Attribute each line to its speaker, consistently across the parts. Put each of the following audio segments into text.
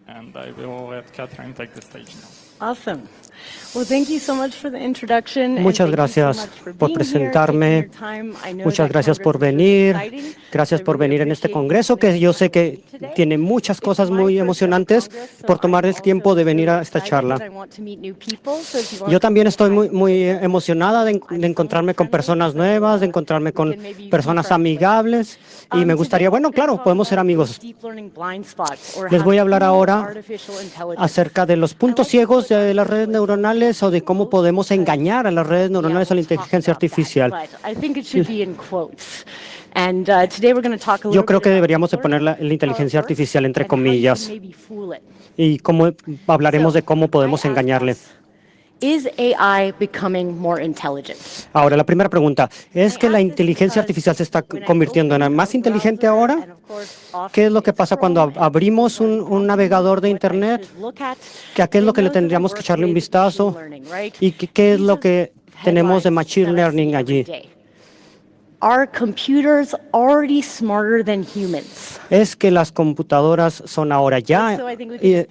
Speaker 1: And I will let Catherine take the stage now.
Speaker 2: Awesome. Well, thank you so much for the introduction.
Speaker 3: Muchas gracias por presentarme. Muchas gracias por venir. Gracias por venir en este congreso, que yo sé que tiene muchas cosas muy emocionantes, por tomar el tiempo de venir a esta charla. Yo también estoy muy emocionada de encontrarme con personas nuevas, de encontrarme con personas amigables, y me gustaría, bueno, claro, podemos ser amigos. Les voy a hablar ahora acerca de los puntos ciegos de las redes neuronales, o de cómo podemos engañar a las redes neuronales o la inteligencia artificial. Yo creo que deberíamos de poner la inteligencia artificial entre comillas, y cómo hablaremos de cómo podemos engañarle.
Speaker 2: Is AI becoming more intelligent?
Speaker 3: Ahora, la primera pregunta, ¿es que la inteligencia artificial se está convirtiendo en más inteligente ahora? ¿Qué es lo que pasa cuando abrimos un navegador de Internet? ¿Qué es lo que le tendríamos que echarle un vistazo? ¿Y qué es lo que tenemos de Machine Learning allí?
Speaker 2: Are computers already smarter than humans?
Speaker 3: Es que las computadoras son ahora ya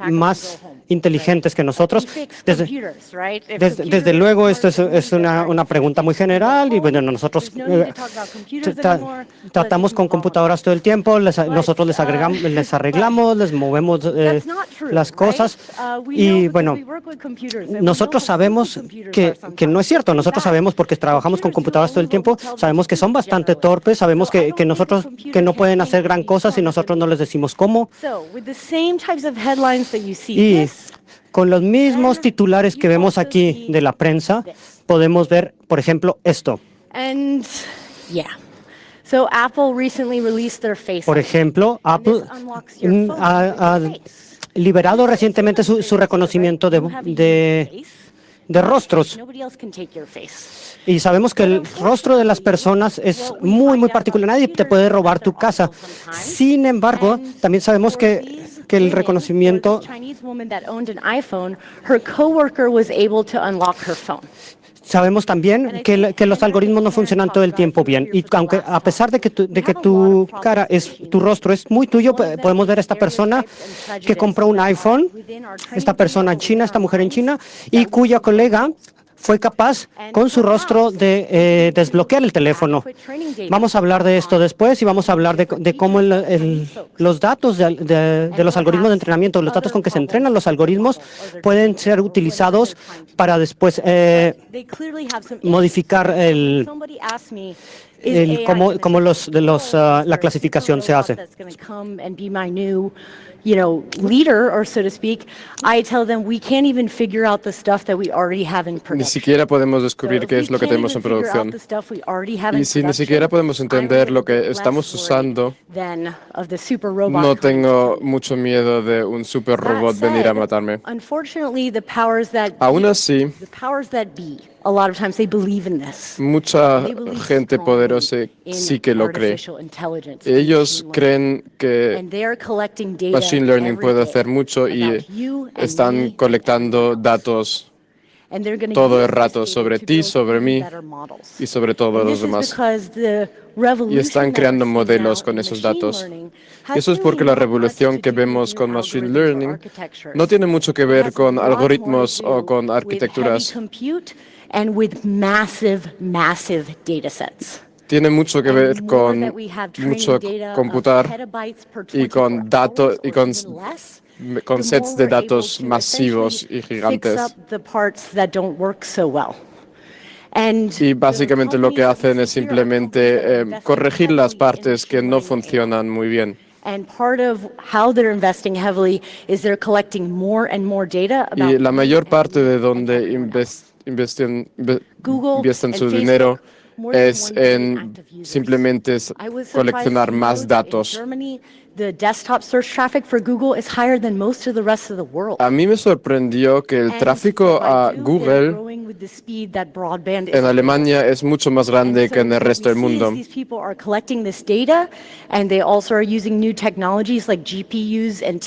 Speaker 3: más inteligentes que nosotros. Desde luego, esto es una pregunta muy general, y bueno, nosotros tratamos con computadoras todo el tiempo, nosotros les arreglamos, les movemos las cosas, y bueno, nosotros sabemos que no es cierto. Nosotros sabemos, porque trabajamos con computadoras todo el tiempo, sabemos que son bastante torpes, sabemos que no pueden hacer gran cosa si nosotros no les decimos cómo. Y con los mismos titulares que vemos aquí de la prensa, podemos ver, por ejemplo, esto. Por ejemplo, Apple ha liberado recientemente su reconocimiento de rostros. Y sabemos que el rostro de las personas es muy particular. Nadie te puede robar tu casa. Sin embargo, también sabemos que el reconocimiento... Sabemos también que los algoritmos no funcionan todo el tiempo bien. Y aunque a pesar de que tu cara tu rostro es muy tuyo, podemos ver a esta persona que compró un iPhone, esta persona en China, esta mujer en China, y cuya colega fue capaz con su rostro de desbloquear el teléfono. Vamos a hablar de esto después, y vamos a hablar de cómo los datos de los algoritmos de entrenamiento, los datos con que se entrenan los algoritmos, pueden ser utilizados para después modificar cómo la clasificación se hace.
Speaker 4: Leader, or so to speak, I tell them we can't even figure out the stuff that we already have in production.
Speaker 5: Ni siquiera podemos descubrir qué es lo que tenemos en producción. Y si ni siquiera podemos entender lo que estamos usando, no tengo mucho miedo de un super robot venir a matarme. Aún así, mucha gente poderosa sí que lo cree. Ellos creen que Machine Learning puede hacer mucho, y están colectando datos todo el rato sobre ti, sobre mí y sobre todos los demás. Y están creando modelos con esos datos. Y eso es porque la revolución que vemos con Machine Learning no tiene mucho que ver con algoritmos o con arquitecturas. Tiene mucho que ver con mucho computar y con datos y con sets de datos masivos y gigantes. Y básicamente lo que hacen es simplemente corregir las partes que no funcionan muy bien. Y la mayor parte de donde invierten su dinero es en simplemente coleccionar más datos. A mí me sorprendió que el tráfico a Google en Alemania es mucho más grande que en el resto del mundo.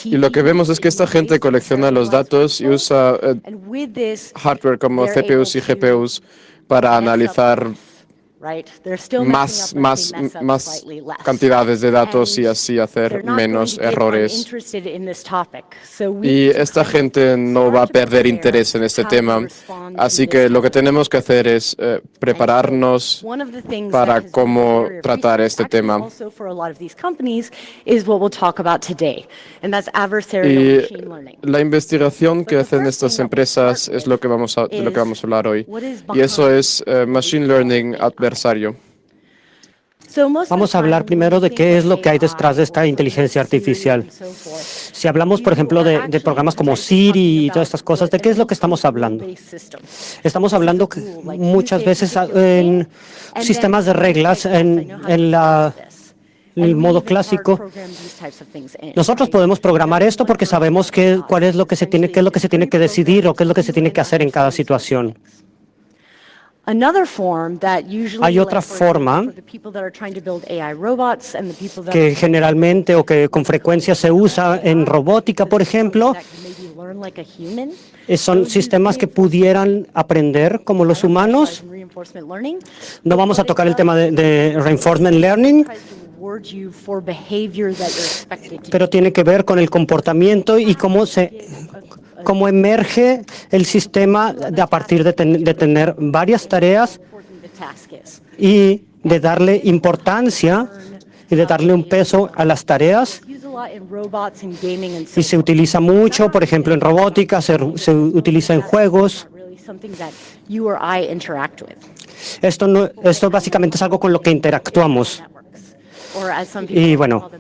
Speaker 5: Y lo que vemos es que esta gente colecciona los datos y usa hardware como CPUs y GPUs para analizar más cantidades de datos y así hacer menos errores. Y esta gente no va a perder interés en este tema. Así que lo que tenemos que hacer es prepararnos para cómo tratar este tema. Y la investigación que hacen estas empresas es de lo que vamos a hablar hoy. Y eso es Machine Learning adversario.
Speaker 3: Vamos a hablar primero de qué es lo que hay detrás de esta inteligencia artificial. Si hablamos, por ejemplo, de programas como Siri y todas estas cosas, ¿de qué es lo que estamos hablando? Estamos hablando muchas veces en sistemas de reglas en el modo clásico. Nosotros podemos programar esto porque sabemos qué es lo que se tiene que decidir o qué es lo que se tiene que hacer en cada situación. Hay otra forma que generalmente o que con frecuencia se usa en robótica, por ejemplo, son sistemas que pudieran aprender como los humanos. No vamos a tocar el tema de reinforcement learning, pero tiene que ver con el comportamiento y cómo emerge el sistema a partir de tener varias tareas y de darle importancia y de darle un peso a las tareas. Y se utiliza mucho, por ejemplo, en robótica, se utiliza en juegos. Esto básicamente es algo con lo que interactuamos. Y bueno,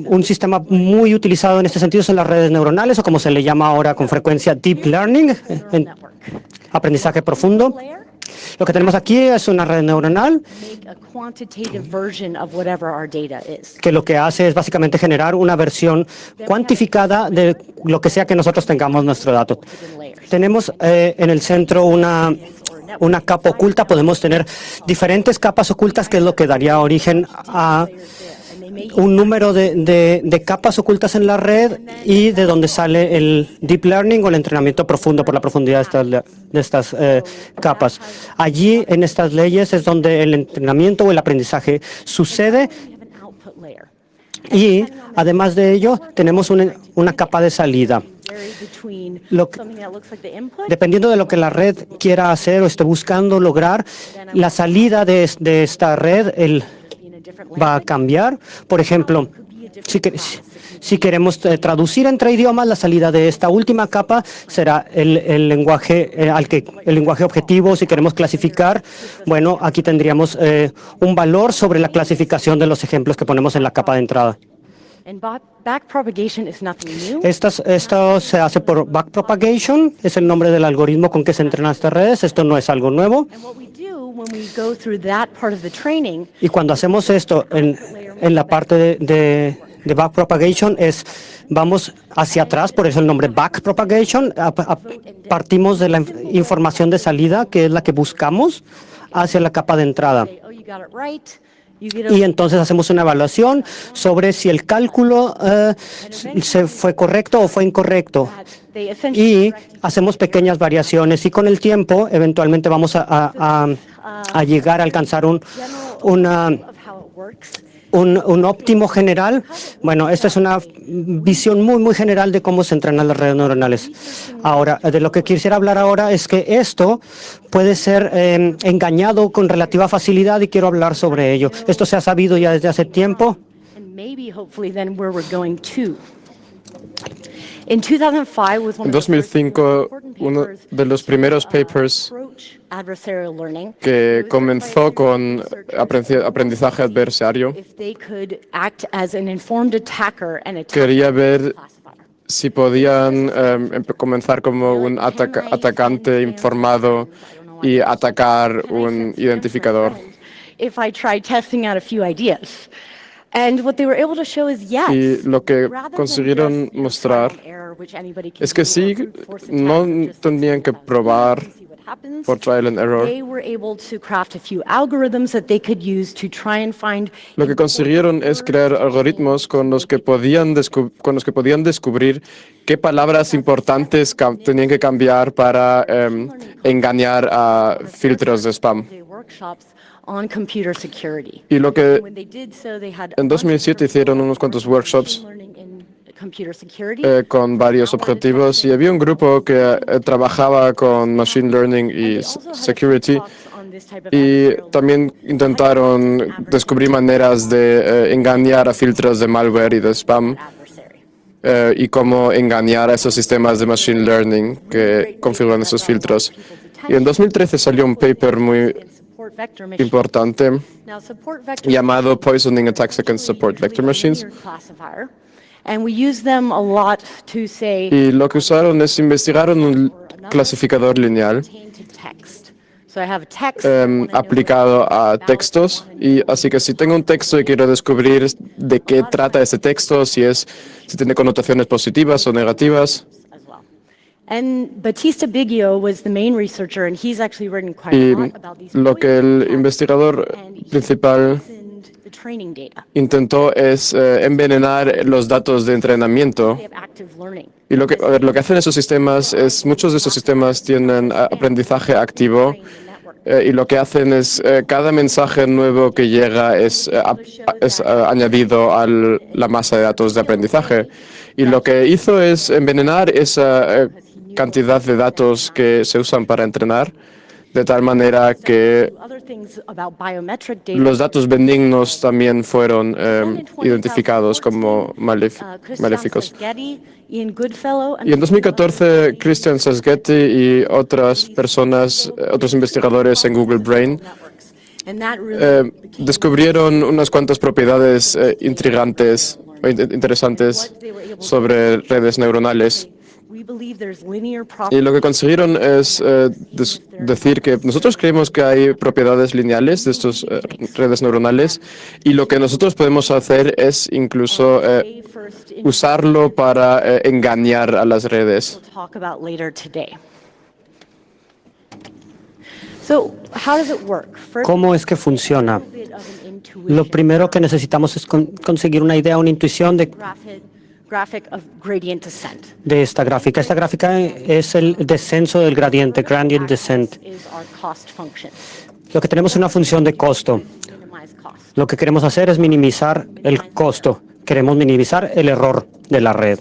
Speaker 3: un sistema muy utilizado en este sentido son las redes neuronales, o como se le llama ahora con frecuencia Deep Learning, aprendizaje profundo. Lo que tenemos aquí es una red neuronal que lo que hace es básicamente generar una versión cuantificada de lo que sea que nosotros tengamos nuestro dato. Tenemos en el centro una capa oculta, podemos tener diferentes capas ocultas, que es lo que daría origen a un número de capas ocultas en la red y de donde sale el deep learning o el entrenamiento profundo por la profundidad de estas capas. Allí, en estas leyes, es donde el entrenamiento o el aprendizaje sucede. Y además de ello, tenemos una capa de salida. Dependiendo de lo que la red quiera hacer o esté buscando lograr, la salida de esta red va a cambiar. Por ejemplo, si queremos traducir entre idiomas, la salida de esta última capa será el lenguaje objetivo. Si queremos clasificar, bueno, aquí tendríamos un valor sobre la clasificación de los ejemplos que ponemos en la capa de entrada. Esto se hace por backpropagation, es el nombre del algoritmo con que se entrenan estas redes. Esto no es algo nuevo. Y cuando hacemos esto en la parte de backpropagation, vamos hacia atrás, por eso el nombre backpropagation. Partimos de la información de salida, que es la que buscamos, hacia la capa de entrada. Y entonces hacemos una evaluación sobre si el cálculo se fue correcto o fue incorrecto. Y hacemos pequeñas variaciones y con el tiempo eventualmente vamos a llegar a alcanzar un óptimo general. Bueno, esta es una visión muy general de cómo se entrenan las redes neuronales. Ahora, de lo que quisiera hablar ahora es que esto puede ser engañado con relativa facilidad y quiero hablar sobre ello. Esto se ha sabido ya desde hace tiempo. En
Speaker 5: 2005, uno de los primeros papers que comenzó con aprendizaje adversario quería ver si podían comenzar como un atacante informado y atacar un identificador. Y lo que consiguieron mostrar es que sí, no tendrían que probar por trial and error. Lo que consiguieron es crear algoritmos con los que podían descubrir qué palabras importantes tenían que cambiar para engañar a filtros de spam. Y lo que en 2007 hicieron unos cuantos workshops con varios objetivos y había un grupo que trabajaba con Machine Learning y Security y también intentaron descubrir maneras de engañar a filtros de malware y de spam y cómo engañar a esos sistemas de Machine Learning que configuran esos filtros. Y en 2013 salió un paper muy importante llamado Poisoning Attacks Against Support Vector Machines. Y lo que usaron es investigaron un clasificador lineal aplicado a textos. Y así que si tengo un texto y quiero descubrir de qué trata ese texto, si tiene connotaciones positivas o negativas. Y lo que el investigador principal intentó es envenenar los datos de entrenamiento. Y lo que hacen esos sistemas es, muchos de esos sistemas tienen aprendizaje activo y lo que hacen es, cada mensaje nuevo que llega es añadido a la masa de datos de aprendizaje. Y lo que hizo es envenenar esa cantidad de datos que se usan para entrenar, de tal manera que los datos benignos también fueron identificados como maléficos. Y en 2014, Christian Szasgiety y otras personas, otros investigadores en Google Brain, descubrieron unas cuantas propiedades intrigantes o interesantes sobre redes neuronales. Y lo que consiguieron es decir que nosotros creemos que hay propiedades lineales de estas redes neuronales y lo que nosotros podemos hacer es incluso usarlo para engañar a las redes.
Speaker 3: ¿Cómo es que funciona? Lo primero que necesitamos es conseguir una idea, una intuición de esta gráfica. Esta gráfica es el descenso del gradiente, gradient descent. Lo que tenemos es una función de costo. Lo que queremos hacer es minimizar el costo. Queremos minimizar el error de la red.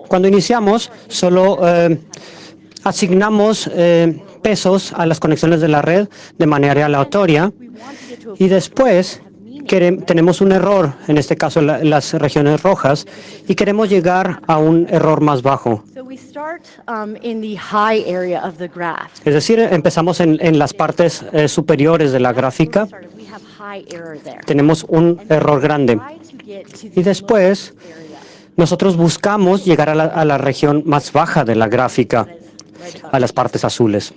Speaker 3: Cuando iniciamos, solo asignamos pesos a las conexiones de la red de manera aleatoria y después tenemos un error, en este caso las regiones rojas, y queremos llegar a un error más bajo. Es decir, empezamos en las partes superiores de la gráfica. Tenemos un error grande. Y después, nosotros buscamos llegar a la región más baja de la gráfica, a las partes azules.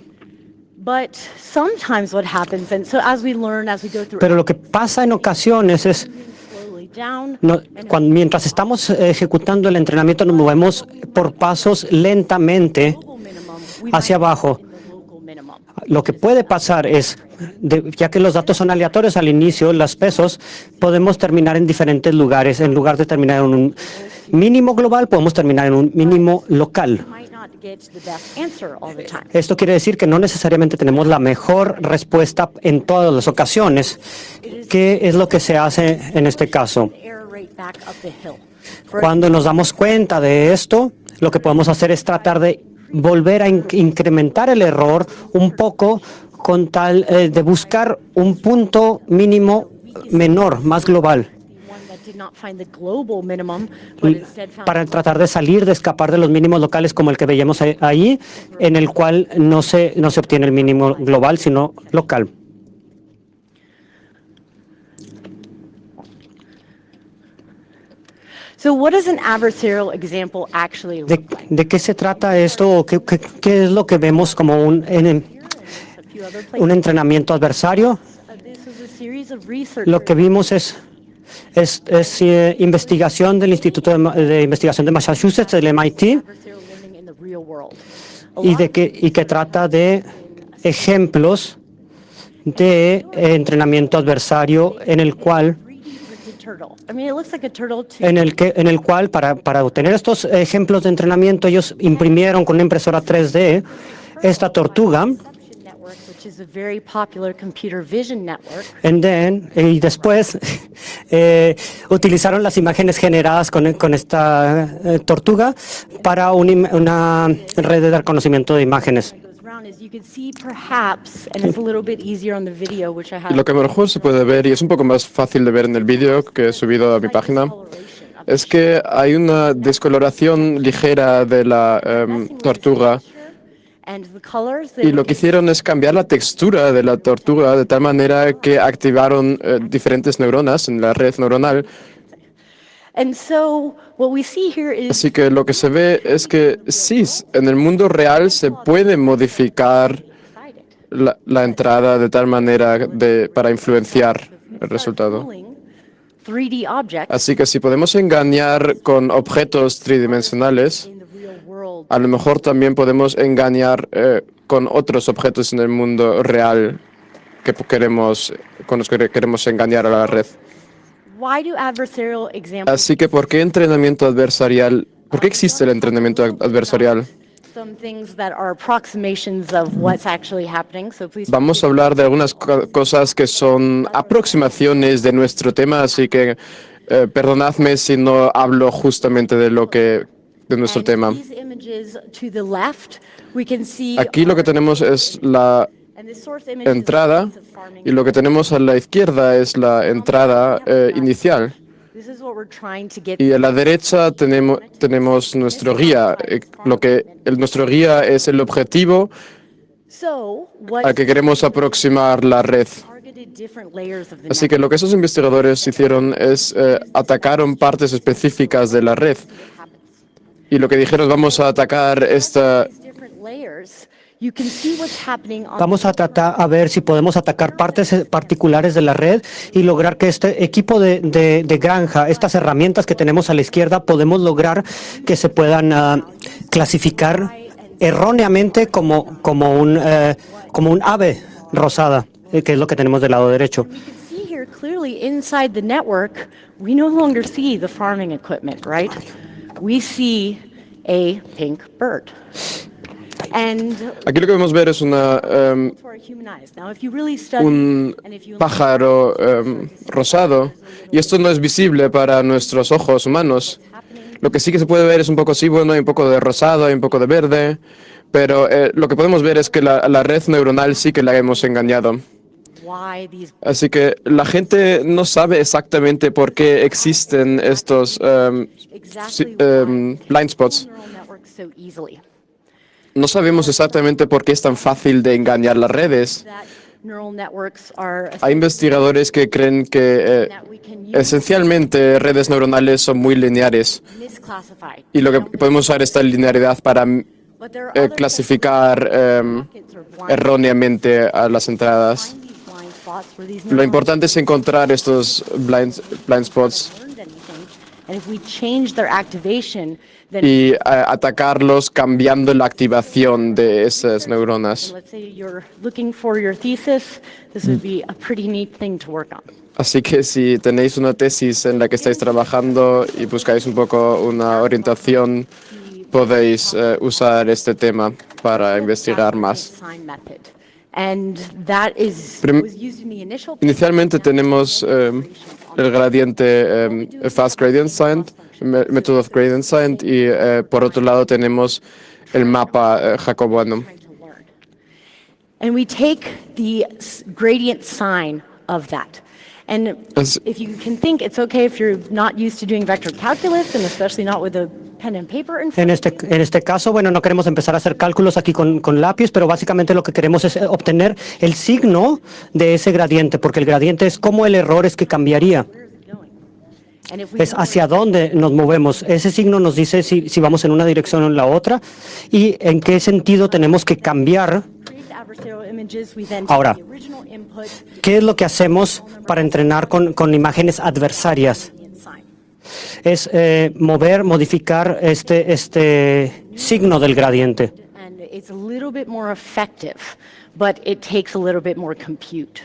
Speaker 3: Pero lo que pasa en ocasiones es, mientras estamos ejecutando el entrenamiento, nos movemos por pasos lentamente hacia abajo. Lo que puede pasar es, ya que los datos son aleatorios al inicio, los pesos, podemos terminar en diferentes lugares. En lugar de terminar en un mínimo global, podemos terminar en un mínimo local. Esto quiere decir que no necesariamente tenemos la mejor respuesta en todas las ocasiones. ¿Qué es lo que se hace en este caso? Cuando nos damos cuenta de esto, lo que podemos hacer es tratar de volver a incrementar el error un poco con tal de buscar un punto mínimo menor, más global, para tratar de salir, de escapar de los mínimos locales como el que veíamos ahí, en el cual no se obtiene el mínimo global, sino local. ¿De qué se trata esto? ¿Qué es lo que vemos como un entrenamiento adversario? Lo que vimos es Es investigación del Instituto de Investigación de Massachusetts, del MIT, y que trata de ejemplos de entrenamiento adversario en el cual para obtener estos ejemplos de entrenamiento ellos imprimieron con una impresora 3D esta tortuga. Y después utilizaron las imágenes generadas con esta tortuga para una red de reconocimiento de imágenes.
Speaker 5: Y lo que a lo mejor se puede ver, y es un poco más fácil de ver en el vídeo que he subido a mi página, es que hay una descoloración ligera de la tortuga. Y lo que hicieron es cambiar la textura de la tortuga de tal manera que activaron diferentes neuronas en la red neuronal. Así que lo que se ve es que sí, en el mundo real se puede modificar la entrada de tal manera para influenciar el resultado. Así que si podemos engañar con objetos tridimensionales, a lo mejor también podemos engañar con otros objetos en el mundo real con los que queremos engañar a la red. Así que, ¿por qué entrenamiento adversarial? ¿Por qué existe el entrenamiento adversarial? Vamos a hablar de algunas cosas que son aproximaciones de nuestro tema, así que perdonadme si no hablo justamente de nuestro tema. Aquí lo que tenemos es la entrada y lo que tenemos a la izquierda es la entrada inicial. Y a la derecha tenemos nuestro guía. Nuestro guía es el objetivo al que queremos aproximar la red. Así que lo que esos investigadores hicieron es atacaron partes específicas de la red. Y lo que dijeron, vamos a atacar esta...
Speaker 3: Vamos a tratar a ver si podemos atacar partes particulares de la red y lograr que este equipo de granja, estas herramientas que tenemos a la izquierda, podemos lograr que se puedan clasificar erróneamente como un ave rosada, que es lo que tenemos del lado derecho.
Speaker 5: Aquí lo que vemos ver es un pájaro rosado, y esto no es visible para nuestros ojos humanos. Lo que sí que se puede ver es un poco hay un poco de rosado, hay un poco de verde, pero lo que podemos ver es que la red neuronal sí que la hemos engañado. Así que la gente no sabe exactamente por qué existen estos blind spots. No sabemos exactamente por qué es tan fácil de engañar las redes. Hay investigadores que creen que esencialmente redes neuronales son muy lineares y lo que podemos usar esta linearidad para clasificar erróneamente a las entradas. Lo importante es encontrar estos blind spots y atacarlos cambiando la activación de esas neuronas. Así que si tenéis una tesis en la que estáis trabajando y buscáis un poco una orientación, podéis usar este tema para investigar más. Inicialmente tenemos el gradiente Fast Gradient Descent, Method of Gradient Descent, y por otro lado tenemos el mapa jacobiano.
Speaker 4: And we take the gradient sign of that. And if you can think, it's okay if you're not used to doing vector calculus, and especially not with a pen and paper.
Speaker 3: En este caso, bueno, no queremos empezar a hacer cálculos aquí con lápiz, pero básicamente lo que queremos es obtener el signo de ese gradiente, porque el gradiente es como el error es que cambiaría. Es hacia dónde nos movemos. Ese signo nos dice si vamos en una dirección o en la otra y en qué sentido tenemos que cambiar Ahora, ¿qué es lo que hacemos para entrenar con imágenes adversarias? Es modificar este signo del gradiente.
Speaker 4: It's a little bit more effective, but it takes a little bit more compute.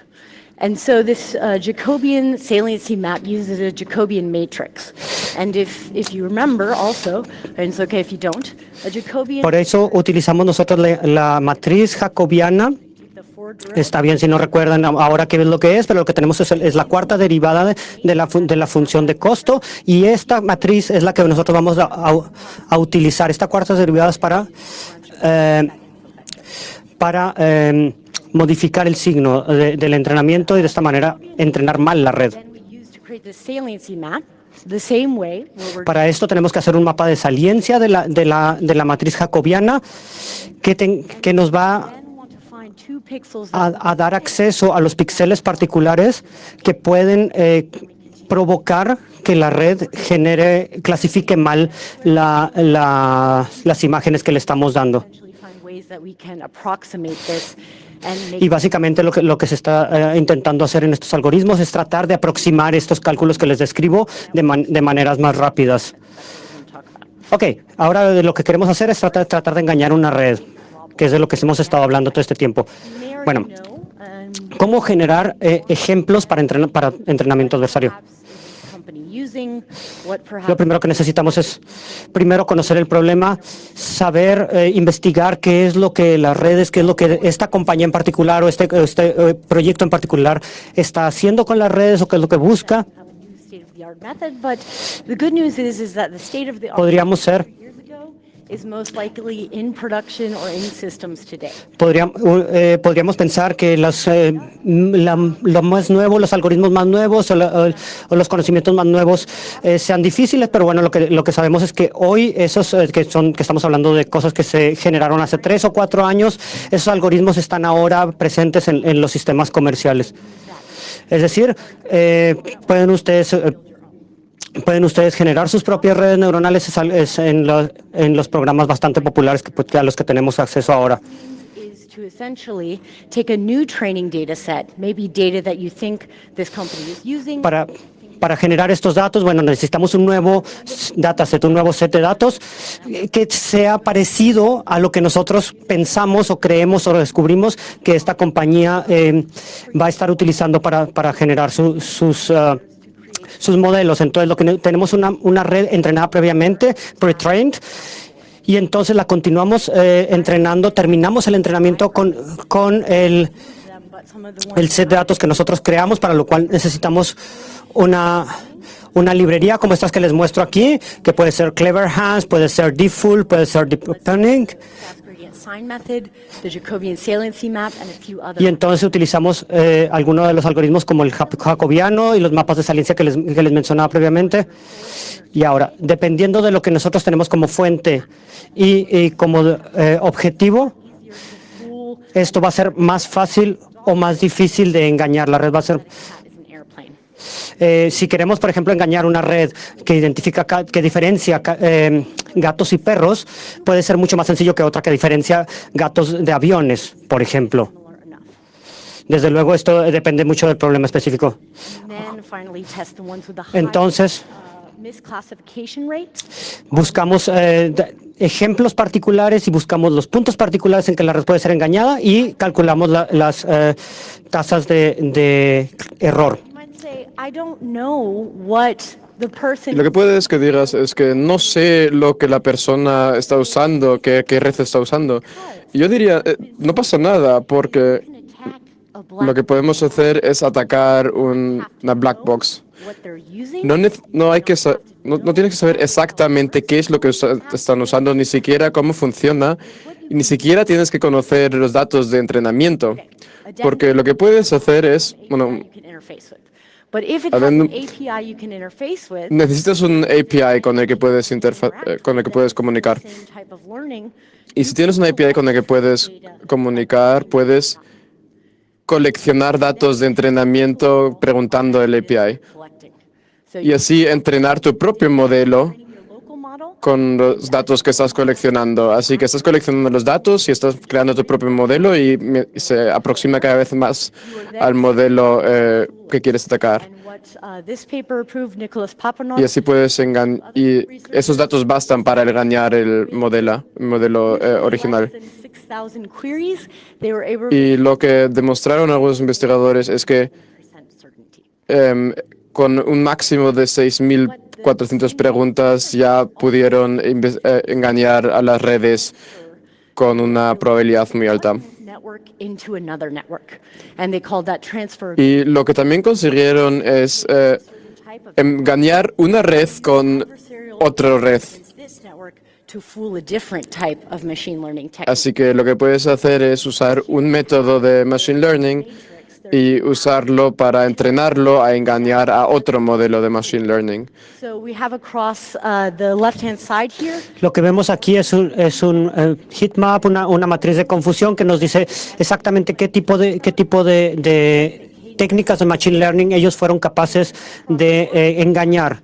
Speaker 4: And so this Jacobian saliency map uses a Jacobian matrix. And if you remember also, and it's okay if you don't, a Jacobian...
Speaker 3: Por eso utilizamos nosotros la matriz jacobiana. Está bien si no recuerdan ahora qué es lo que es, pero lo que tenemos es la cuarta derivada de la función de costo, y esta matriz es la que nosotros vamos a utilizar, esta cuarta derivada es para modificar el signo del entrenamiento y de esta manera entrenar mal la red. Para esto tenemos que hacer un mapa de saliencia de la matriz jacobiana que nos va a dar acceso a los píxeles particulares que pueden provocar que la red clasifique mal las imágenes que le estamos dando. Y básicamente lo que se está intentando hacer en estos algoritmos es tratar de aproximar estos cálculos que les describo de maneras más rápidas. Ok, ahora lo que queremos hacer es tratar de engañar una red, que es de lo que hemos estado hablando todo este tiempo. Bueno, ¿cómo generar ejemplos para entrenamiento adversario? Lo primero que necesitamos es primero conocer el problema, saber investigar qué es lo que las redes, qué es lo que esta compañía en particular o este proyecto en particular está haciendo con las redes o qué es lo que busca. Podríamos ser Podríamos pensar que lo más nuevo, los algoritmos más nuevos o los conocimientos más nuevos sean difíciles, pero bueno, lo que sabemos es que hoy esos que estamos hablando de cosas que se generaron hace 3 o 4 años, esos algoritmos están ahora presentes en los sistemas comerciales. Es decir, pueden ustedes generar sus propias redes neuronales en los programas bastante populares a los que tenemos acceso ahora. Para generar estos datos, bueno, necesitamos un nuevo dataset, un nuevo set de datos que sea parecido a lo que nosotros pensamos o creemos o descubrimos que esta compañía va a estar utilizando para generar sus modelos. Entonces, lo que tenemos una red entrenada previamente, pre-trained, y entonces la continuamos entrenando, terminamos el entrenamiento con el set de datos que nosotros creamos, para lo cual necesitamos una librería como estas que les muestro aquí, que puede ser Clever Hans, puede ser Diffool, puede ser Deep Learning. Y entonces utilizamos algunos de los algoritmos como el jacobiano y los mapas de saliencia que les mencionaba previamente. Y ahora, dependiendo de lo que nosotros tenemos como fuente y como objetivo, esto va a ser más fácil o más difícil de engañar. La red va a ser... si queremos, por ejemplo, engañar una red que diferencia gatos y perros, puede ser mucho más sencillo que otra que diferencia gatos de aviones, por ejemplo. Desde luego, esto depende mucho del problema específico. Entonces, buscamos ejemplos particulares y buscamos los puntos particulares en que la red puede ser engañada y calculamos las tasas de error.
Speaker 5: Y lo que puedes que digas es que no sé lo que la persona está usando, qué red está usando. Y yo diría, no pasa nada, porque lo que podemos hacer es atacar una black box. No tienes que saber exactamente qué es lo que están usando, ni siquiera cómo funciona, y ni siquiera tienes que conocer los datos de entrenamiento, porque lo que puedes hacer es, necesitas un API con el que puedes comunicar. Y si tienes un API con el que puedes comunicar, puedes coleccionar datos de entrenamiento preguntando al API. Y así entrenar tu propio modelo con los datos que estás coleccionando. Así que estás coleccionando los datos y estás creando tu propio modelo y se aproxima cada vez más al modelo que quieres atacar. Y así puedes y esos datos bastan para engañar el modelo original. Y lo que demostraron algunos investigadores es que con un máximo de 6.400 preguntas ya pudieron engañar a las redes con una probabilidad muy alta. Y lo que también consiguieron es engañar una red con otra red. Así que lo que puedes hacer es usar un método de machine learning y usarlo para entrenarlo a engañar a otro modelo de machine learning.
Speaker 3: Lo que vemos aquí es un heat map, una matriz de confusión que nos dice exactamente qué tipo de técnicas de machine learning ellos fueron capaces de engañar.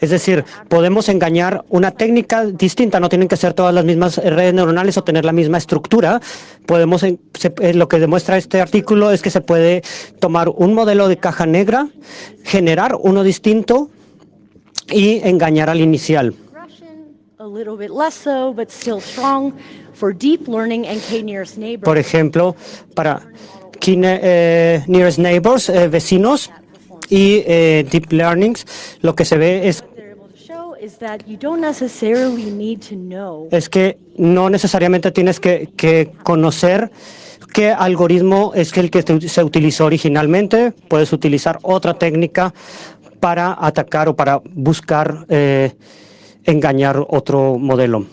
Speaker 3: Es decir, podemos engañar una técnica distinta, no tienen que ser todas las mismas redes neuronales o tener la misma estructura. Lo que demuestra este artículo es que se puede tomar un modelo de caja negra, generar uno distinto y engañar al inicial. Por ejemplo, para nearest neighbors, vecinos, y deep learnings, lo que se ve es que no necesariamente tienes que conocer qué algoritmo es el que se utilizó originalmente. Puedes utilizar otra técnica para atacar o para buscar engañar otro modelo.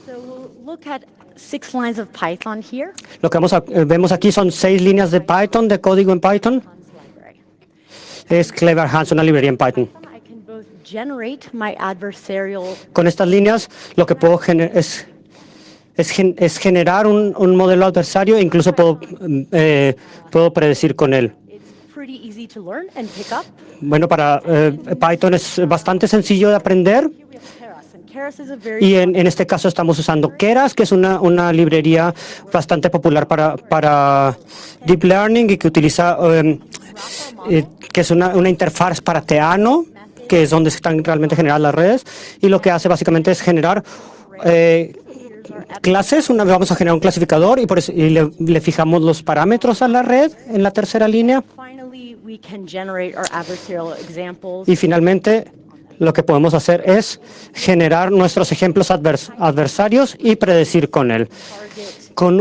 Speaker 3: Lo que vemos aquí son 6 líneas de Python, de código en Python. Es Clever Hands, una librería en Python. Con estas líneas, lo que puedo generar es generar un modelo adversario e incluso puedo predecir con él. Bueno, para Python es bastante sencillo de aprender. Y en este caso estamos usando Keras, que es una librería bastante popular para Deep Learning y que utiliza, que es una interfaz para Theano, que es donde están realmente generadas las redes. Y lo que hace básicamente es generar clases. Vamos a generar un clasificador y le fijamos los parámetros a la red en la tercera línea. Y finalmente, lo que podemos hacer es generar nuestros ejemplos adversarios y predecir con él. Con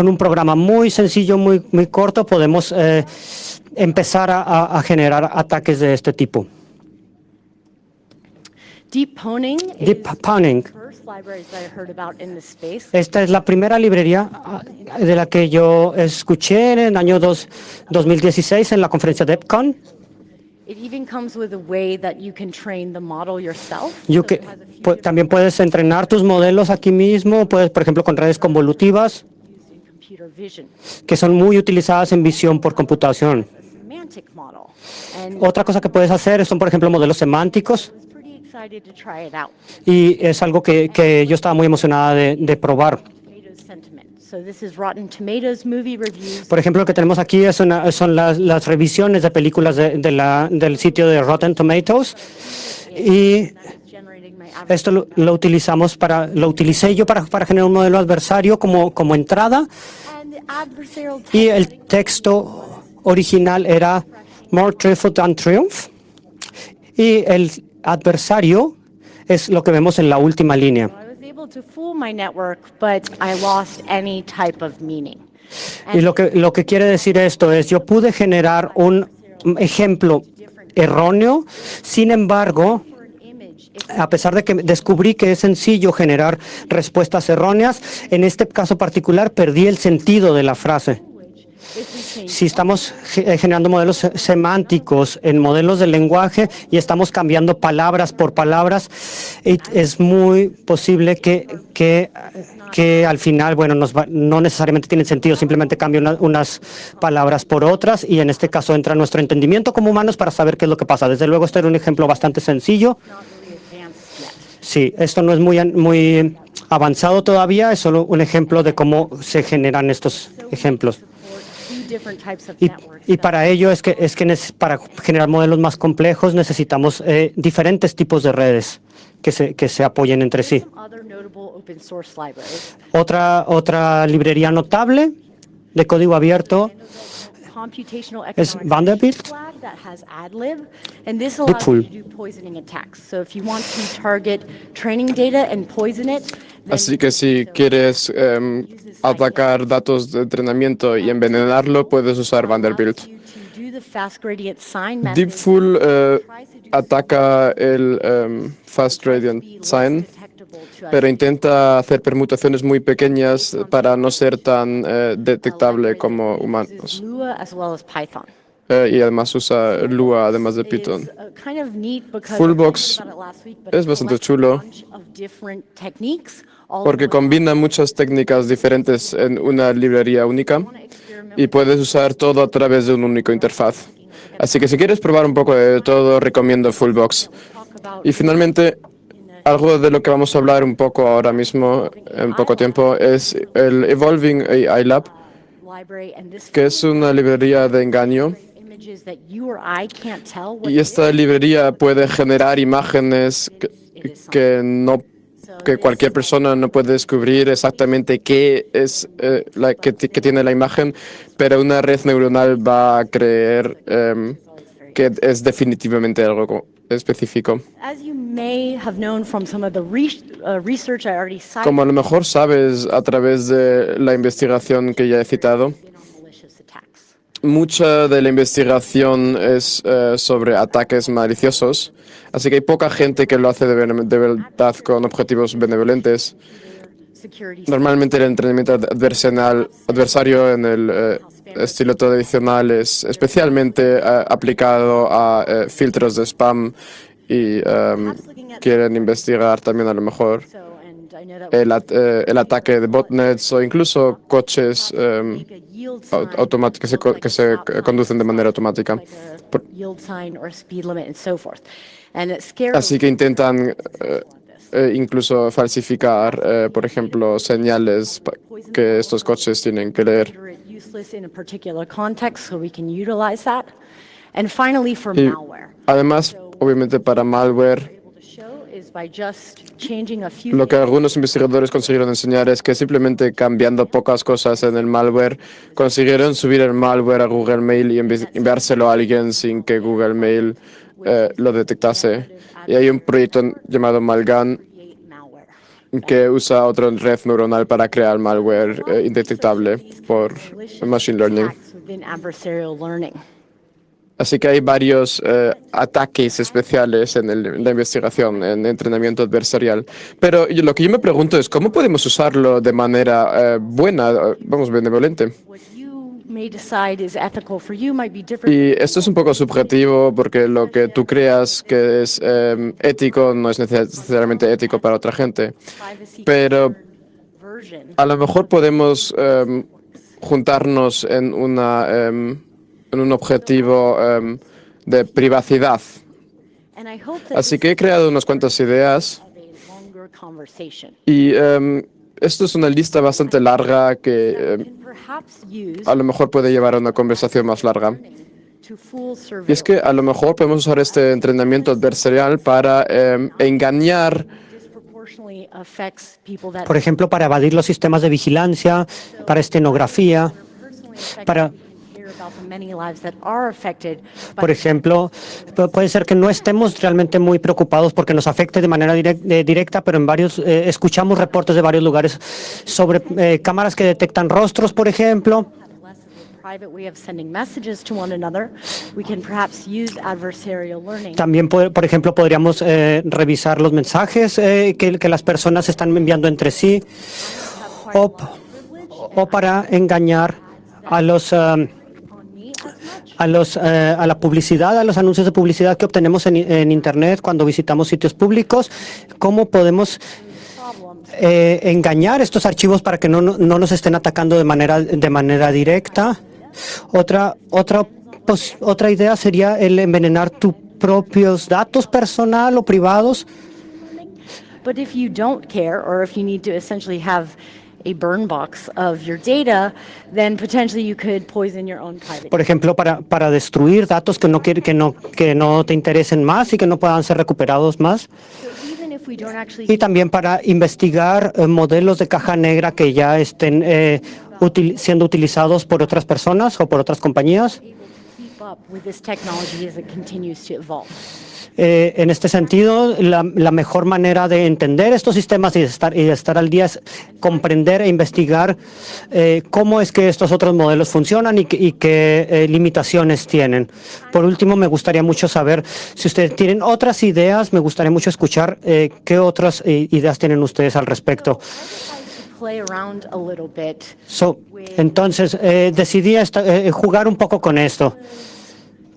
Speaker 3: un programa muy sencillo, muy corto, podemos empezar a generar ataques de este tipo. Deep Pawning. Esta es la primera librería de la que yo escuché en el año 2016 en la conferencia DEPCON. También puedes entrenar tus modelos aquí mismo, por ejemplo, con redes convolutivas, que son muy utilizadas en visión por computación. Otra cosa que puedes hacer son, por ejemplo, modelos semánticos. Y es algo que yo estaba muy emocionada de probar. Por ejemplo, lo que tenemos aquí son las revisiones de películas del sitio de Rotten Tomatoes. Y esto lo utilicé yo para generar un modelo adversario como entrada. Y el texto original era More Truthful Than Triumph. Y el adversario es lo que vemos en la última línea. Y lo que quiere decir esto es, yo pude generar un ejemplo erróneo, sin embargo, a pesar de que descubrí que es sencillo generar respuestas erróneas, en este caso particular perdí el sentido de la frase. Si estamos generando modelos semánticos en modelos del lenguaje y estamos cambiando palabras por palabras, es muy posible que al final, bueno, no necesariamente tienen sentido, simplemente cambio unas palabras por otras y en este caso entra nuestro entendimiento como humanos para saber qué es lo que pasa. Desde luego, este era un ejemplo bastante sencillo. Sí, esto no es muy avanzado todavía, es solo un ejemplo de cómo se generan estos ejemplos. Y para ello para generar modelos más complejos necesitamos diferentes tipos de redes que se apoyen entre sí. Otra librería notable de código abierto es Vanderbilt.
Speaker 5: Así que si quieres atacar datos de entrenamiento y envenenarlo, puedes usar Vanderbilt. Deepful ataca el Fast Gradient Sign, pero intenta hacer permutaciones muy pequeñas para no ser tan detectable como humanos. Y además usa Lua además de Python. Fullbox es bastante chulo porque combina muchas técnicas diferentes en una librería única y puedes usar todo a través de un único interfaz. Así que si quieres probar un poco de todo, recomiendo Fullbox. Y finalmente, algo de lo que vamos a hablar un poco ahora mismo, en poco tiempo, es el Evolving AI Lab, que es una librería de engaño. Y esta librería puede generar imágenes que cualquier persona no puede descubrir exactamente qué es que tiene la imagen, pero una red neuronal va a creer que es definitivamente algo específico. Como a lo mejor sabes a través de la investigación que ya he citado, mucha de la investigación es sobre ataques maliciosos, así que hay poca gente que lo hace de verdad con objetivos benevolentes. Normalmente el entrenamiento adversario en el estilo tradicional es especialmente aplicado a filtros de spam y quieren investigar también a lo mejor el ataque de botnets o incluso coches automáticos que se conducen de manera automática. Así que intentan incluso falsificar, por ejemplo, señales que estos coches tienen que leer. Y además, obviamente, para malware, lo que algunos investigadores consiguieron enseñar es que simplemente cambiando pocas cosas en el malware, consiguieron subir el malware a Google Mail y enviárselo a alguien sin que Google Mail lo detectase. Y hay un proyecto llamado Malgun que usa otra red neuronal para crear malware indetectable por Machine Learning. Así que hay varios ataques especiales en la investigación, en entrenamiento adversarial. Pero lo que yo me pregunto es, ¿cómo podemos usarlo de manera buena, benevolente? Y esto es un poco subjetivo porque lo que tú creas que es ético no es necesariamente ético para otra gente. Pero a lo mejor podemos juntarnos en un objetivo de privacidad. Así que he creado unas cuantas ideas y esto es una lista bastante larga que a lo mejor puede llevar a una conversación más larga. Y es que a lo mejor podemos usar este entrenamiento adversarial para engañar,
Speaker 3: por ejemplo, para evadir los sistemas de vigilancia, para estenografía, para... Por ejemplo, puede ser que no estemos realmente muy preocupados porque nos afecte de manera directa, pero escuchamos reportes de varios lugares sobre cámaras que detectan rostros, por ejemplo. También, por ejemplo, podríamos revisar los mensajes que las personas están enviando entre sí o para engañar a la publicidad, a los anuncios de publicidad que obtenemos en Internet cuando visitamos sitios públicos. ¿Cómo podemos engañar estos archivos para que no nos estén atacando de manera directa? Otra idea sería el envenenar tus propios datos personal o privados.
Speaker 4: But if you don't care, or if you need to essentially have a burn box of your data, then potentially you could poison your own private.
Speaker 3: Por ejemplo, para destruir datos que no te interesen más y que no puedan ser recuperados más. Y también para investigar modelos de caja negra que ya estén siendo utilizados por otras personas o por otras compañías. En este sentido, la mejor manera de entender estos sistemas y de estar al día es comprender e investigar cómo es que estos otros modelos funcionan y qué limitaciones tienen. Por último, me gustaría mucho saber si ustedes tienen otras ideas. Me gustaría mucho escuchar qué otras ideas tienen ustedes al respecto. Entonces, decidí jugar un poco con esto.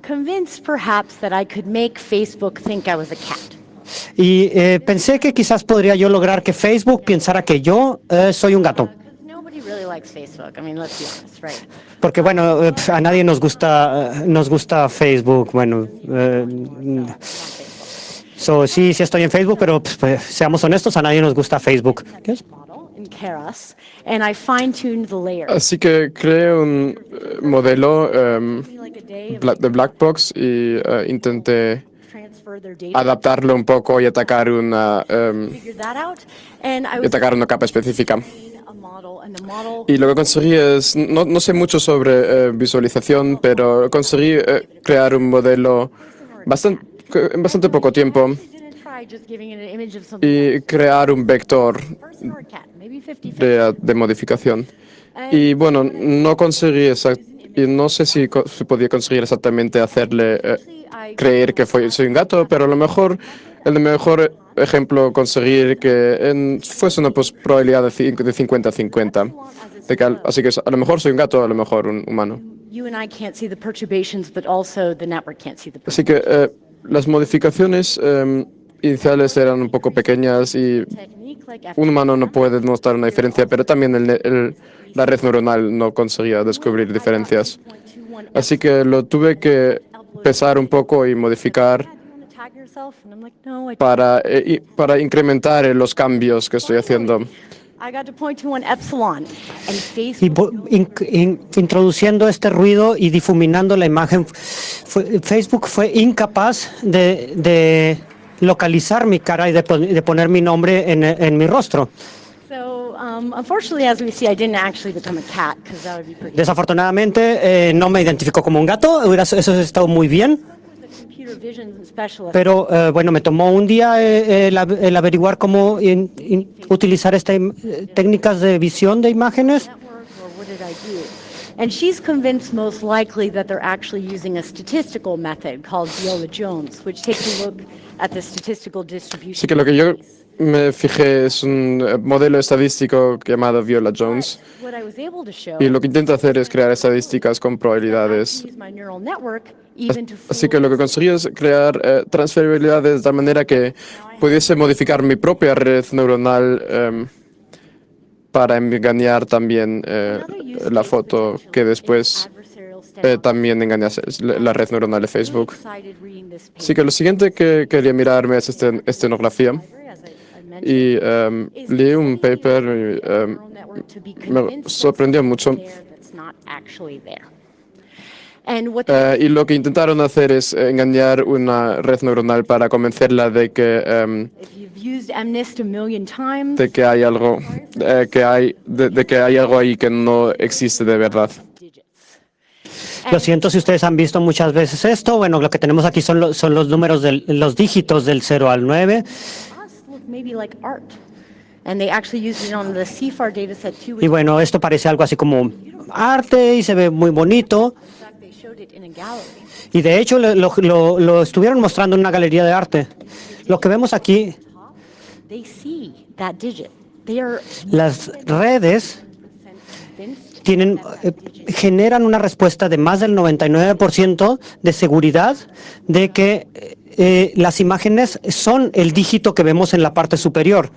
Speaker 4: Convinced perhaps that I could make Facebook think I was a cat.
Speaker 3: Y pensé que quizás podría yo lograr que Facebook pensara que yo soy un gato.
Speaker 4: Nobody really likes Facebook. I mean, let's be honest, right?
Speaker 3: Porque bueno, a nadie nos gusta Facebook. Bueno, sí estoy en Facebook, pero pues, seamos honestos, a nadie nos gusta Facebook. ¿Qué es?
Speaker 5: Así que creé un modelo de black box y intenté adaptarlo un poco y atacar una capa específica. Y lo que conseguí es, no sé mucho sobre visualización, pero conseguí crear un modelo en bastante poco tiempo y crear un vector de modificación. Y bueno, no conseguí y no sé si podía conseguir exactamente hacerle creer que soy un gato, pero a lo mejor el mejor ejemplo conseguir que fuese una probabilidad de 50-50. Así que a lo mejor soy un gato, a lo mejor un humano. Así que las modificaciones iniciales eran un poco pequeñas y un humano no puede notar una diferencia, pero también la red neuronal no conseguía descubrir diferencias. Así que lo tuve que pesar un poco y modificar para incrementar los cambios que estoy haciendo.
Speaker 3: Introduciendo este ruido y difuminando la imagen, Facebook fue incapaz de localizar mi cara y de poner mi nombre en mi rostro. Desafortunadamente, no me identificó como un gato. Eso ha estado muy bien. Pero bueno, me tomó un día el averiguar cómo utilizar estas técnicas de visión de imágenes.
Speaker 4: And she's convinced most likely that they're actually using a statistical method called Viola-Jones, which takes a look at the statistical distribution.
Speaker 5: Así que lo que yo me fijé es un modelo estadístico llamado Viola-Jones. Y lo que intento hacer es crear estadísticas con probabilidades. Así que lo que conseguí es crear transferibilidades de tal manera que pudiese modificar mi propia red neuronal para engañar también la foto que después también engañase la red neuronal de Facebook. Así que lo siguiente que quería mirarme es estenografía. Y leí un paper y me sorprendió mucho. Y lo que intentaron hacer es engañar una red neuronal para convencerla de que hay algo que hay algo ahí que no existe de verdad.
Speaker 3: Lo siento si ustedes han visto muchas veces esto. Bueno, lo que tenemos aquí son los números los dígitos del 0 al 9. Y bueno, esto parece algo así como arte y se ve muy bonito. Y de hecho lo estuvieron mostrando en una galería de arte. Lo que vemos aquí, las redes generan una respuesta de más del 99% de seguridad de que las imágenes son el dígito que vemos en la parte superior.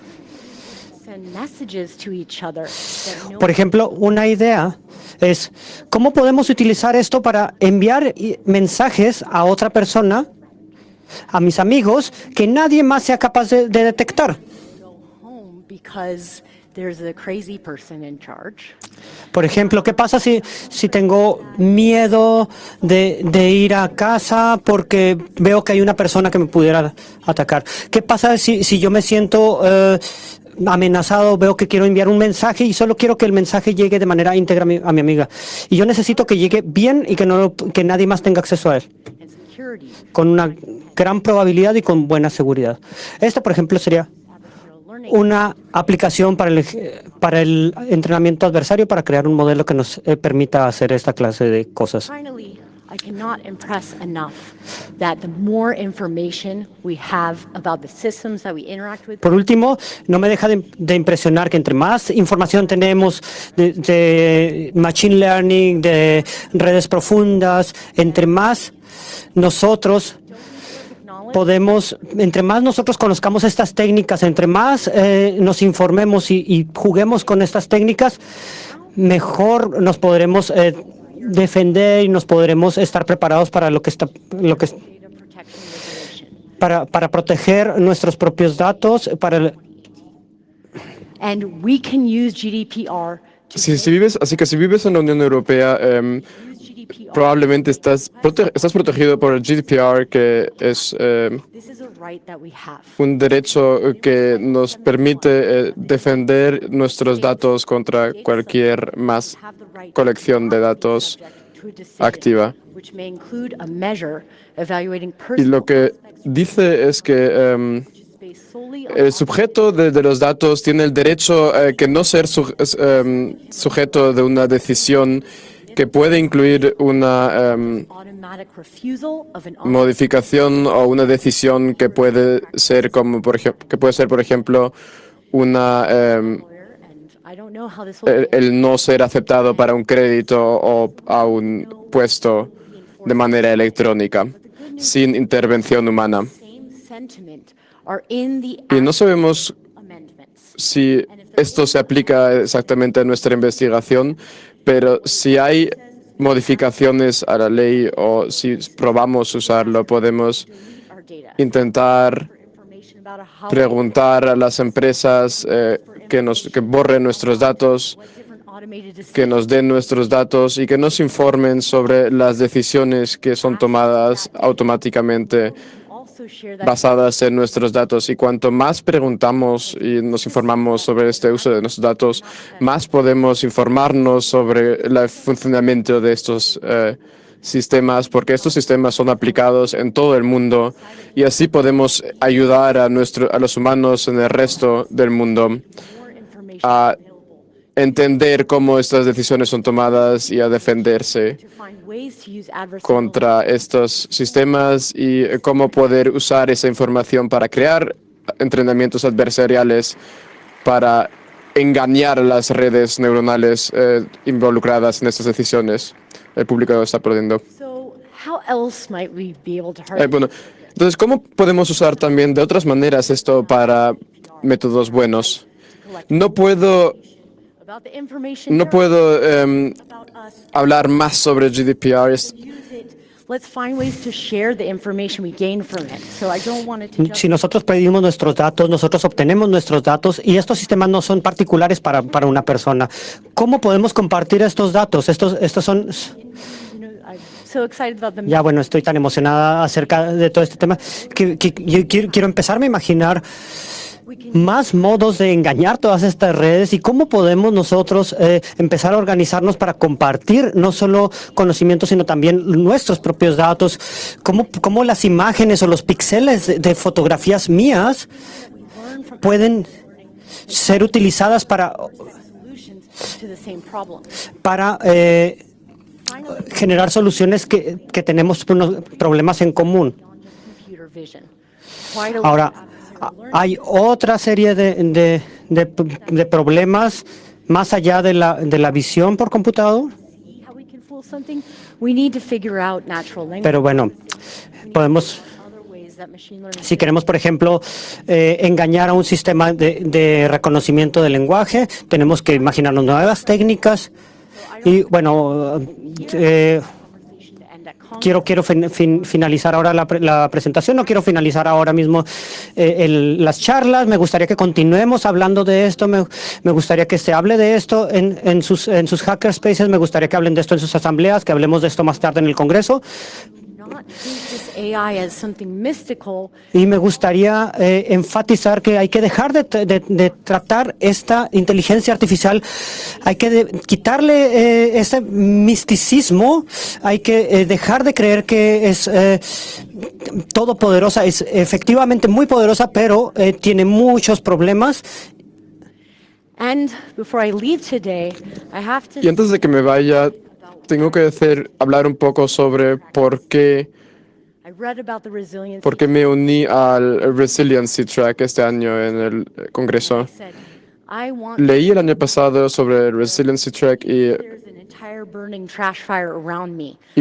Speaker 3: Por ejemplo, una idea es cómo podemos utilizar esto para enviar mensajes a otra persona, a mis amigos, que nadie más sea capaz de detectar. Por ejemplo, ¿qué pasa si tengo miedo de ir a casa porque veo que hay una persona que me pudiera atacar? ¿Qué pasa si yo me siento amenazado, veo que quiero enviar un mensaje y solo quiero que el mensaje llegue de manera íntegra a mi amiga? Y yo necesito que llegue bien y que nadie más tenga acceso a él, con una gran probabilidad y con buena seguridad. Esto, por ejemplo, sería una aplicación para el entrenamiento adversario, para crear un modelo que nos permita hacer esta clase de cosas.
Speaker 4: I cannot impress enough that the more information we have about the systems that we interact with.
Speaker 3: Por último, no me deja de impresionar que entre más información tenemos de machine learning, de redes profundas, entre más nosotros conozcamos estas técnicas, entre más nos informemos y juguemos con estas técnicas, mejor nos podremos defender y nos podremos estar preparados para para proteger nuestros propios datos,
Speaker 4: And we can use GDPR.
Speaker 5: Si vives en la Unión Europea, probablemente estás protegido por el GDPR, que es un derecho que nos permite defender nuestros datos contra cualquier más colección de datos activa. Y lo que dice es que el sujeto de los datos tiene el derecho que no ser sujeto de una decisión que puede incluir una modificación o una decisión que puede ser por ejemplo el no ser aceptado para un crédito o a un puesto de manera electrónica sin intervención humana. Y no sabemos si esto se aplica exactamente a nuestra investigación, pero si hay modificaciones a la ley o si probamos usarlo, podemos intentar preguntar a las empresas que borren nuestros datos, que nos den nuestros datos y que nos informen sobre las decisiones que son tomadas automáticamente basadas en nuestros datos. Y cuanto más preguntamos y nos informamos sobre este uso de nuestros datos, más podemos informarnos sobre el funcionamiento de estos sistemas, porque estos sistemas son aplicados en todo el mundo y así podemos ayudar a los humanos en el resto del mundo a entender cómo estas decisiones son tomadas y a defenderse contra estos sistemas y cómo poder usar esa información para crear entrenamientos adversariales para engañar a las redes neuronales involucradas en estas decisiones. El público está aplaudiendo. Bueno, entonces, ¿cómo podemos usar también de otras maneras esto para métodos buenos? No puedo hablar más sobre GDPR.
Speaker 3: Si nosotros pedimos nuestros datos, nosotros obtenemos nuestros datos y estos sistemas no son particulares para una persona. ¿Cómo podemos compartir estos datos? Estos son... Ya, bueno, estoy tan emocionada acerca de todo este tema que yo quiero empezarme a imaginar más modos de engañar todas estas redes y cómo podemos nosotros empezar a organizarnos para compartir no solo conocimientos, sino también nuestros propios datos, cómo las imágenes o los píxeles de fotografías mías pueden ser utilizadas para generar soluciones que tenemos problemas en común. Ahora, hay otra serie de problemas más allá de la visión por computador. Pero bueno, podemos, si queremos, por ejemplo, engañar a un sistema de reconocimiento de lenguaje, tenemos que imaginarnos nuevas técnicas. Y bueno, quiero finalizar ahora la presentación, no quiero finalizar ahora mismo las charlas. Me gustaría que continuemos hablando de esto, me gustaría que se hable de esto en sus hackerspaces, me gustaría que hablen de esto en sus asambleas, que hablemos de esto más tarde en el Congreso. Y me gustaría enfatizar que hay que dejar de tratar esta inteligencia artificial, hay que quitarle ese misticismo, hay que dejar de creer que es todopoderosa, es efectivamente muy poderosa, pero tiene muchos problemas.
Speaker 5: Y antes de que me vaya, tengo que hablar un poco sobre por qué me uní al Resiliency Track este año en el Congreso. Leí el año pasado sobre el Resiliency Track y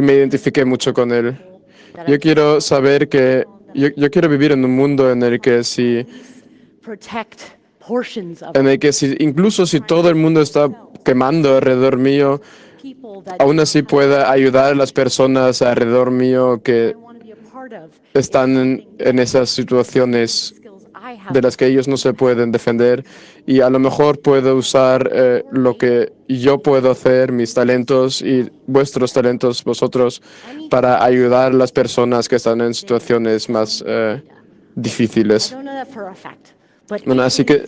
Speaker 5: me identifiqué mucho con él. Yo quiero saber que yo quiero vivir en un mundo en el que incluso si todo el mundo está quemando alrededor mío, aún así pueda ayudar a las personas alrededor mío que están en esas situaciones de las que ellos no se pueden defender, y a lo mejor puedo usar lo que yo puedo hacer, mis talentos y vuestros talentos, vosotros, para ayudar a las personas que están en situaciones más difíciles. Bueno, así que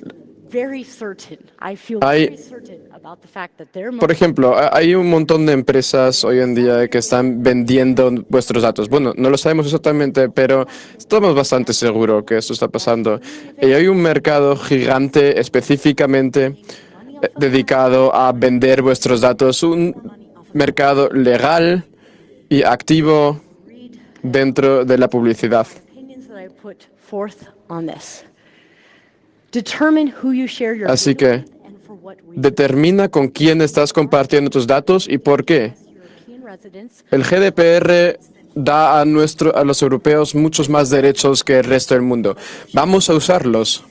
Speaker 5: por ejemplo, hay un montón de empresas hoy en día que están vendiendo vuestros datos. Bueno, no lo sabemos exactamente, pero estamos bastante seguros que esto está pasando. Y hay un mercado gigante específicamente dedicado a vender vuestros datos, un mercado legal y activo dentro de la publicidad. Así que determina con quién estás compartiendo tus datos y por qué. El GDPR da a los europeos muchos más derechos que el resto del mundo. Vamos a usarlos.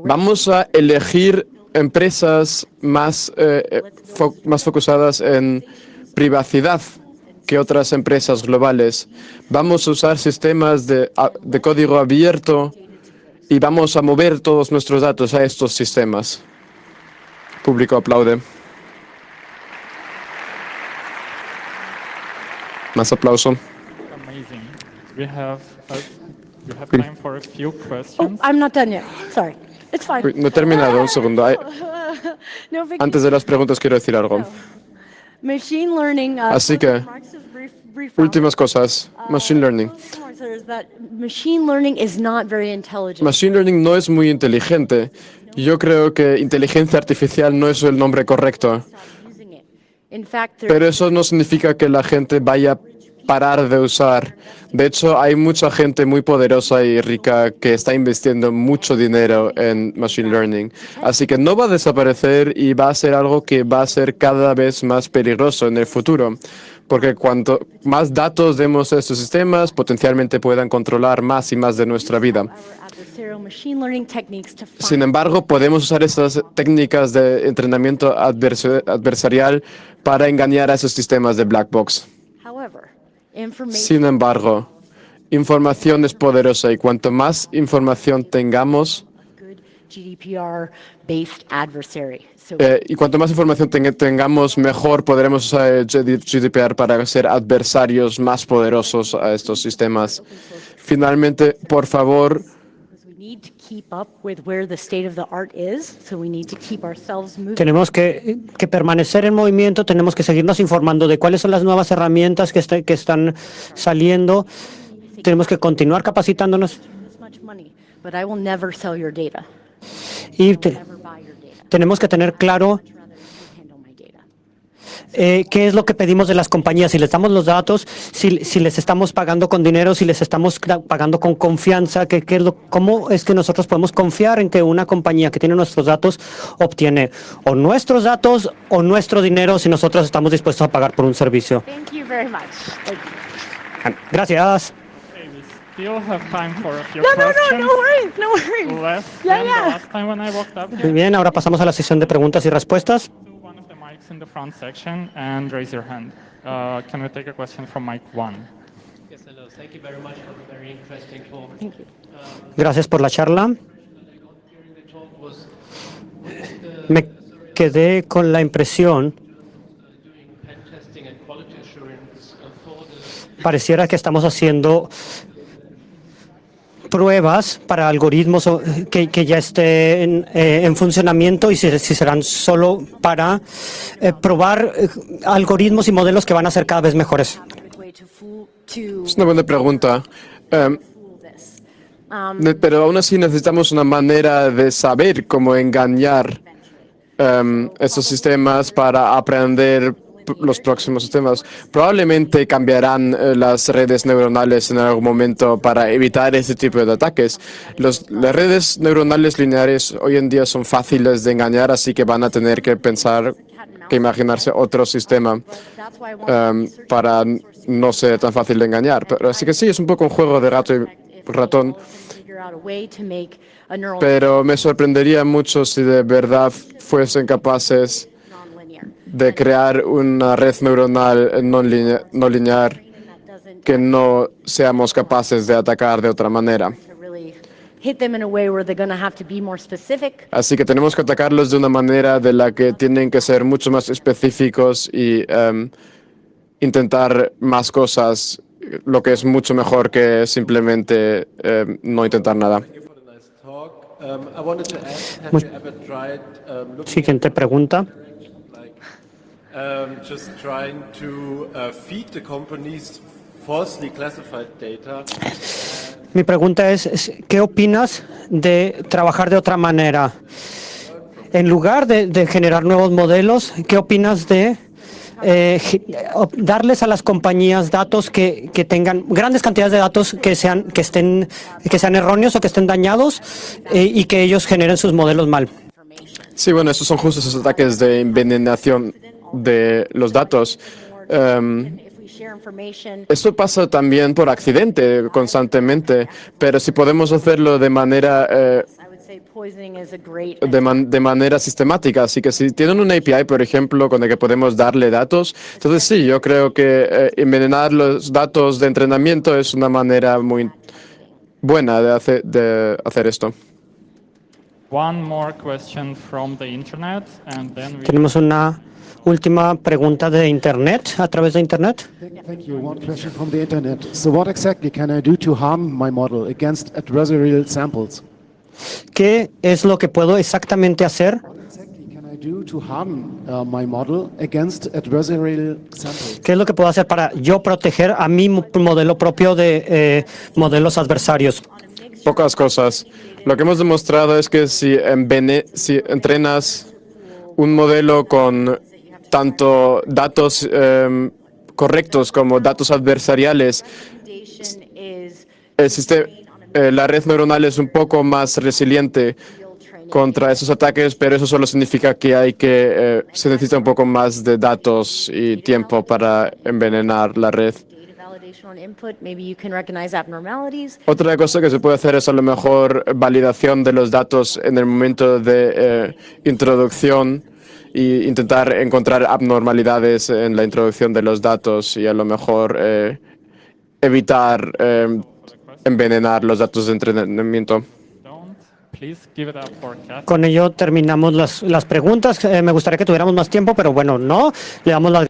Speaker 5: Vamos a elegir empresas más focusadas en privacidad que otras empresas globales. Vamos a usar sistemas de código abierto y vamos a mover todos nuestros datos a estos sistemas. El público aplaude. Más aplauso.
Speaker 1: Amazing. You have time for a few questions.
Speaker 4: I'm not done yet. Sorry. It's fine.
Speaker 5: No he terminado, un segundo. Antes de las preguntas quiero decir algo.
Speaker 4: Machine learning.
Speaker 5: Así que, últimas cosas. Machine learning. Machine learning no es muy inteligente. Yo creo que inteligencia artificial no es el nombre correcto. Pero eso no significa que la gente vaya a parar de usar. De hecho, hay mucha gente muy poderosa y rica que está invirtiendo mucho dinero en Machine Learning. Así que no va a desaparecer y va a ser algo que va a ser cada vez más peligroso en el futuro. Porque cuanto más datos demos a estos sistemas, potencialmente puedan controlar más y más de nuestra vida. Sin embargo, podemos usar estas técnicas de entrenamiento adversarial para engañar a esos sistemas de black box. Sin embargo, información es poderosa y cuanto más información tengamos, tengamos, mejor podremos usar el GDPR para ser adversarios más poderosos a estos sistemas. Finalmente, por favor,
Speaker 3: tenemos que permanecer en movimiento, tenemos que seguirnos informando de cuáles son las nuevas herramientas que están saliendo. Tenemos que continuar capacitándonos. Y tenemos que tener claro ¿qué es lo que pedimos de las compañías? Si les damos los datos, si les estamos pagando con dinero, si les estamos pagando con confianza, ¿cómo es que nosotros podemos confiar en que una compañía que tiene nuestros datos obtiene o nuestros datos o nuestro dinero si nosotros estamos dispuestos a pagar por un servicio?
Speaker 4: Thank you very much.
Speaker 3: Gracias.
Speaker 1: Okay, we still have time for a few
Speaker 4: No
Speaker 1: questions.
Speaker 4: worries, no worries.
Speaker 1: Less
Speaker 4: Yeah,
Speaker 1: than
Speaker 4: yeah.
Speaker 1: the last time when I walked up
Speaker 3: Muy
Speaker 1: here.
Speaker 3: bien, ahora pasamos a la sesión de preguntas y respuestas.
Speaker 1: To one of the mics in the front section and raise your hand. Can we take a question from mic 1?
Speaker 6: Yes, hello. Thank you very much for the very interesting talk.
Speaker 4: Thank you.
Speaker 3: Gracias por la charla.
Speaker 6: During the talk was
Speaker 3: Me quedé con la impresión,
Speaker 6: doing pen testing and quality assurance for the
Speaker 3: pareciera que estamos haciendo pruebas para algoritmos que ya estén en funcionamiento y si serán solo para probar algoritmos y modelos que van a ser cada vez mejores.
Speaker 5: Es una buena pregunta. Pero aún así necesitamos una manera de saber cómo engañar estos sistemas para aprender los próximos sistemas. Probablemente cambiarán las redes neuronales en algún momento para evitar este tipo de ataques. Las redes neuronales lineares hoy en día son fáciles de engañar, así que van a tener que imaginarse otro sistema para no ser tan fácil de engañar. Pero, así que sí, es un poco un juego de gato y ratón. Pero me sorprendería mucho si de verdad fuesen capaces de crear una red neuronal no lineal que no seamos capaces de atacar de otra manera. Así que tenemos que atacarlos de una manera de la que tienen que ser mucho más específicos y intentar más cosas, lo que es mucho mejor que simplemente no intentar nada.
Speaker 3: Siguiente pregunta.
Speaker 7: Just trying to feed the companies falsely classified data.
Speaker 3: Mi pregunta es, ¿qué opinas de trabajar de otra manera? En lugar de generar nuevos modelos, ¿qué opinas de darles a las compañías datos que tengan grandes cantidades de datos que sean erróneos o que estén dañados y que ellos generen sus modelos mal?
Speaker 5: Sí, bueno, esos son justo esos ataques de envenenación de los datos. Esto pasa también por accidente constantemente, pero si podemos hacerlo de manera de manera sistemática. Así que si tienen una API, por ejemplo, con la que podemos darle datos, entonces sí, yo creo que envenenar los datos de entrenamiento es una manera muy buena de hacer esto.
Speaker 1: One more question from the internet, and then we...
Speaker 3: Tenemos una última pregunta de Internet, a través de Internet.
Speaker 8: Thank you. One question from the Internet. So what exactly can I do to harm my model against adversarial samples?
Speaker 3: ¿Qué es lo que puedo exactamente hacer?
Speaker 8: What exactly can I do to harm my model against adversarial samples?
Speaker 3: ¿Qué es lo que puedo hacer para yo proteger a mi modelo propio de modelos adversarios?
Speaker 5: Pocas cosas. Lo que hemos demostrado es que si entrenas un modelo con tanto datos correctos como datos adversariales, la red neuronal es un poco más resiliente contra esos ataques, pero eso solo significa que se necesita un poco más de datos y tiempo para envenenar la red. Otra cosa que se puede hacer es a lo mejor validación de los datos en el momento de introducción e intentar encontrar abnormalidades en la introducción de los datos y a lo mejor evitar envenenar los datos de entrenamiento.
Speaker 3: Con ello terminamos las preguntas. Me gustaría que tuviéramos más tiempo, pero bueno, no. Le damos las